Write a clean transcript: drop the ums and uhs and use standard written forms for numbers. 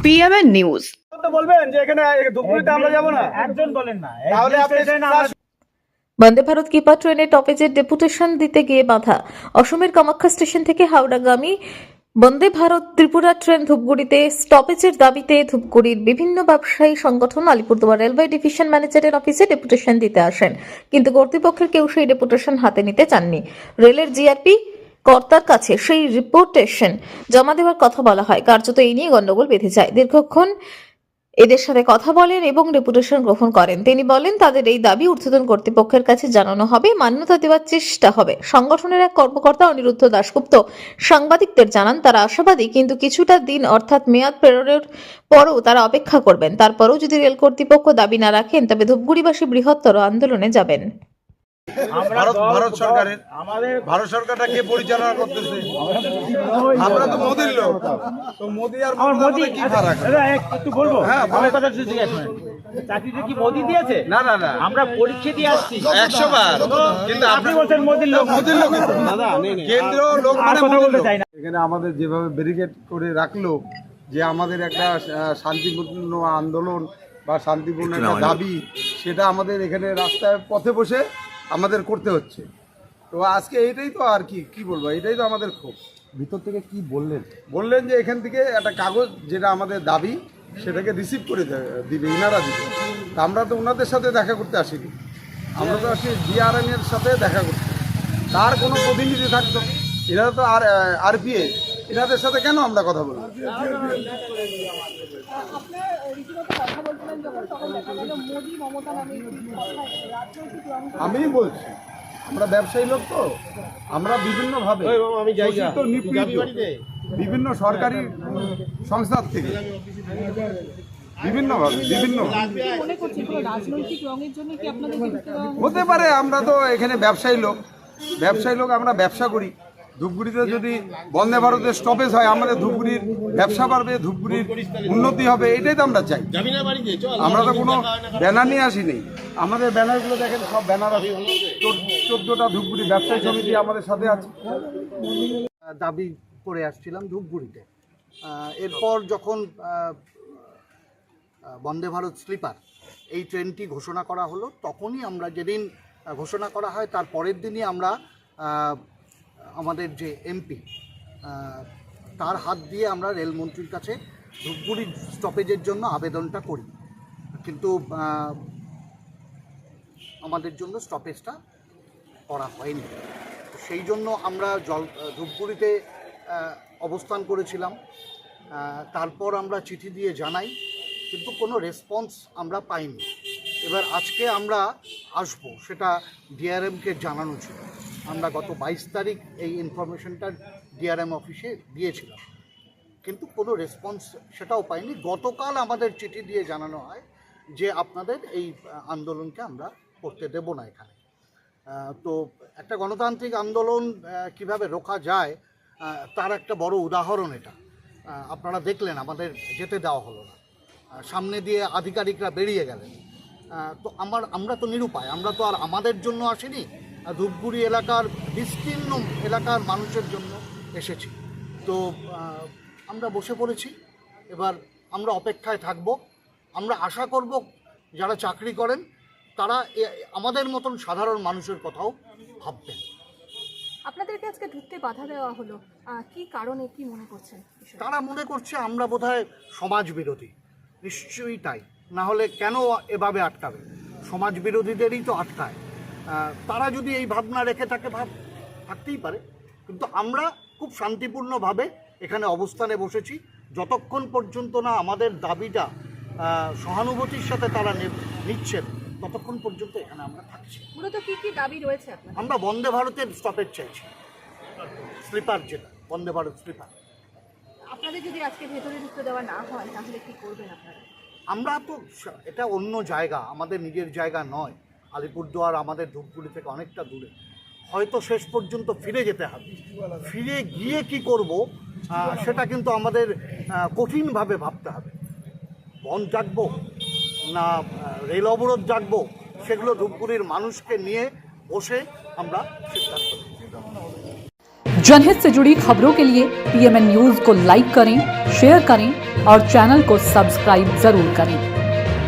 PMN news. বলবেন যে এখানে ধূপগুড়িতে আমরা যাব না, একজন বলেন না, তাহলে আপনি বন্দে ভারত কিপার ট্রেনের টপেজের ডেপুটেশন দিতে গিয়ে বাধা। অসমের কামাখ্যা স্টেশন থেকে হাওড়াগামী বন্দে ভারত ত্রিপুরা ট্রেন ধূপগুড়িতে স্টপেজের দাবিতে ধূপগুড়ির বিভিন্ন ব্যবসায়ী সংগঠন আলিপুরদুয়ার রেলওয়ে ডিভিশন ম্যানেজারের অফিসে ডেপুটেশন দিতে আসেন, কিন্তু কর্তৃপক্ষের কেউ সেই ডেপুটেশন হাতে নিতে চাননি। রেলের জিআরপি কর্তার কাছে সেই রিপোর্টেশন জমা দেওয়ার কথা বলা হয়। কার্যত এই নিয়ে গন্ডগোল বেঁধে যায়। দীর্ঘক্ষণ এদের সাথে কথা বলেন এবং রেপুটেশন গ্রহণ করেন। তিনি বলেন তাদের এই দাবি ঊর্ধ্বতন কর্তৃপক্ষের কাছে জানানো হবে, মান্যতা দেওয়ার চেষ্টা হবে। সংগঠনের এক কর্মকর্তা অনিরুদ্ধ দাশগুপ্ত সাংবাদিকদের জানান তারা আশাবাদী, কিন্তু কিছুটা দিন অর্থাৎ মেয়াদ পেরোনোর পরও তারা অপেক্ষা করবেন। তারপরেও যদি রেল কর্তৃপক্ষ দাবি না রাখেন তবে ধূপগুড়িবাসী বৃহত্তর আন্দোলনে যাবেন। ভারত সরকারটা কে পরিচালনা করতেছে? আমরা তো মোদির লোক, তো মোদি আর মোদি কি ফারাক? একটু বলবো, হ্যাঁ, আমার কথা জিজ্ঞেস করেন, চাকরিটা কি মোদি দিয়েছে? না না না, আমরা পরীক্ষা দিয়ে আসছি 100 বার, কিন্তু আপনি বলছেন মোদির লোক। মোদির লোক দাদা, কেন্দ্র লোক আর কথা বলতে চাই না। এখানে আমাদের যেভাবে ব্যারিকেড করে রাখলো, যে আমাদের একটা শান্তিপূর্ণ আন্দোলন বা শান্তিপূর্ণ একটা দাবি, সেটা আমাদের এখানে রাস্তায় পথে বসে আমাদের করতে হচ্ছে। তো আজকে এইটাই তো, আর কি বলবো, এটাই তো আমাদের ক্ষোভ। ভিতর থেকে কি বললেন যে এখান থেকে একটা কাগজ, যেটা আমাদের দাবি, সেটাকে রিসিভ করে দিবে, ইনারা দিবে। তা আমরা তো ওনাদের সাথে দেখা করতে আসিনি, আমরা তো আসি ডিআরএম এর সাথে দেখা করতে। তার কোনো প্রতিনিধি থাকতো, এনারা তো আরপিএ, এনাদের সাথে কেন আমরা কথা বলবো? আমি বলছি, আমরা ব্যবসায়ী লোক, তো আমরা বিভিন্নভাবে বিভিন্ন সরকারি সংস্থার থেকে বিভিন্ন হতে পারে। আমরা তো এখানে ব্যবসায়ী লোক, আমরা ব্যবসা করি। ধূপগুড়িতে যদি বন্দে ভারতের স্টপেজ হয়, আমাদের ধূপগুড়ির ব্যবসা বাড়বে, ধূপগুড়ির উন্নতি হবে, এটাই তো আমরা চাই। আমরা তো কোনো ব্যানার নিয়ে আসিনি। আমাদের ব্যানারগুলো দেখেন, সব ব্যানার আছে। 14টা ধূপগুড়ি ব্যবসায়ী সমিতি আমাদের সাথে আছে। দাবি করে আসছিলাম ধূপগুড়িতে। এরপর যখন বন্দে ভারত স্লিপার এই ট্রেনটি ঘোষণা করা হলো, তখনই আমরা, যেদিন ঘোষণা করা হয় তার পরের দিনই আমরা আমাদের যে এমপি, তার হাত দিয়ে আমরা রেলমন্ত্রীর কাছে ধূপগুড়ি স্টপেজের জন্য আবেদনটা করি, কিন্তু আমাদের জন্য স্টপেজটা করা হয়নি। সেই জন্য আমরা ধূপগুড়িতে অবস্থান করেছিলাম। তারপর আমরা চিঠি দিয়ে জানাই, কিন্তু কোনো রেসপন্স আমরা পাইনি। এবার আজকে আমরা আসবো, সেটা ডিআরএমকে জানানো ছিল। আমরা গত 22 তারিখ এই ইনফরমেশনটা ডিআরএম অফিসে দিয়েছিলাম, কিন্তু কোনো রেসপন্স সেটাও পাইনি। গতকাল আমাদের চিঠি দিয়ে জানানো হয় যে আপনাদের এই আন্দোলনকে আমরা করতে দেব না এখানে। তো একটা গণতান্ত্রিক আন্দোলন কিভাবে রোখা যায়, তার একটা বড় উদাহরণ এটা। আপনারা দেখলেন, আমাদের যেতে দেওয়া হলো না, সামনে দিয়ে আধিকারিকরা বেরিয়ে গেলেন। তো আমরা তো নিরুপায়, আমরা তো আর আমাদের জন্য আসিনি, ধূপগুড়ি এলাকার বিস্তীর্ণ এলাকার মানুষের জন্য এসেছি। তো আমরা বসে পড়েছি। এবার আমরা অপেক্ষায় থাকব। আমরা আশা করব যারা চাকরি করেন তারা আমাদের মতন সাধারণ মানুষের কথাও ভাববেন। আপনাদেরকে আজকে ঢুকতে বাধা দেওয়া হলো, কি কারণে, কি মনে করছেন? তারা মনে করছে আমরা বোধহয় সমাজ বিরোধী। নিশ্চয়ই তাই, না হলে কেন এভাবে আটকাবে? সমাজ বিরোধীদেরই তো আটকায়। তারা যদি এই ভাবনা রেখে থাকে, থাকতেই পারে, কিন্তু আমরা খুব শান্তিপূর্ণভাবে এখানে অবস্থানে বসেছি। যতক্ষণ পর্যন্ত না আমাদের দাবিটা সহানুভূতির সাথে তারা নিচ্ছেন, ততক্ষণ পর্যন্ত এখানে আমরা থাকছি। মূলত কি কি দাবি রয়েছে আপনাদের? আমরা বন্দে ভারতের স্টপেজ চাইছি, স্লিপার, যেটা বন্দে ভারত স্লিপার। আপনাদের যদি আজকে ভেতরে ঢুকতে দেওয়া না হয়, তাহলে কি করবেন আপনারা? আমরা তো, এটা অন্য জায়গা, আমাদের নিজের জায়গা নয়। আলিপুরদুয়ার আমাদের ধূপগুড়ি থেকে অনেকটা দূরে। হয়তো শেষ পর্যন্ত ফিরে যেতে হবে। ফিরে গিয়ে কি করব, সেটা কিন্তু আমাদের কঠিনভাবে ভাবতে হবে। বন্ধ ডাকবো না রেল অবরোধ ডাকবো, সেগুলো ধূপগুড়ির মানুষকে নিয়ে বসে আমরা সিদ্ধান্ত নেব। जनहित से जुड़ी खबरों के लिए PMN न्यूज को लाइक करें, शेयर करें और चैनल को सब्सक्राइब जरूर करें।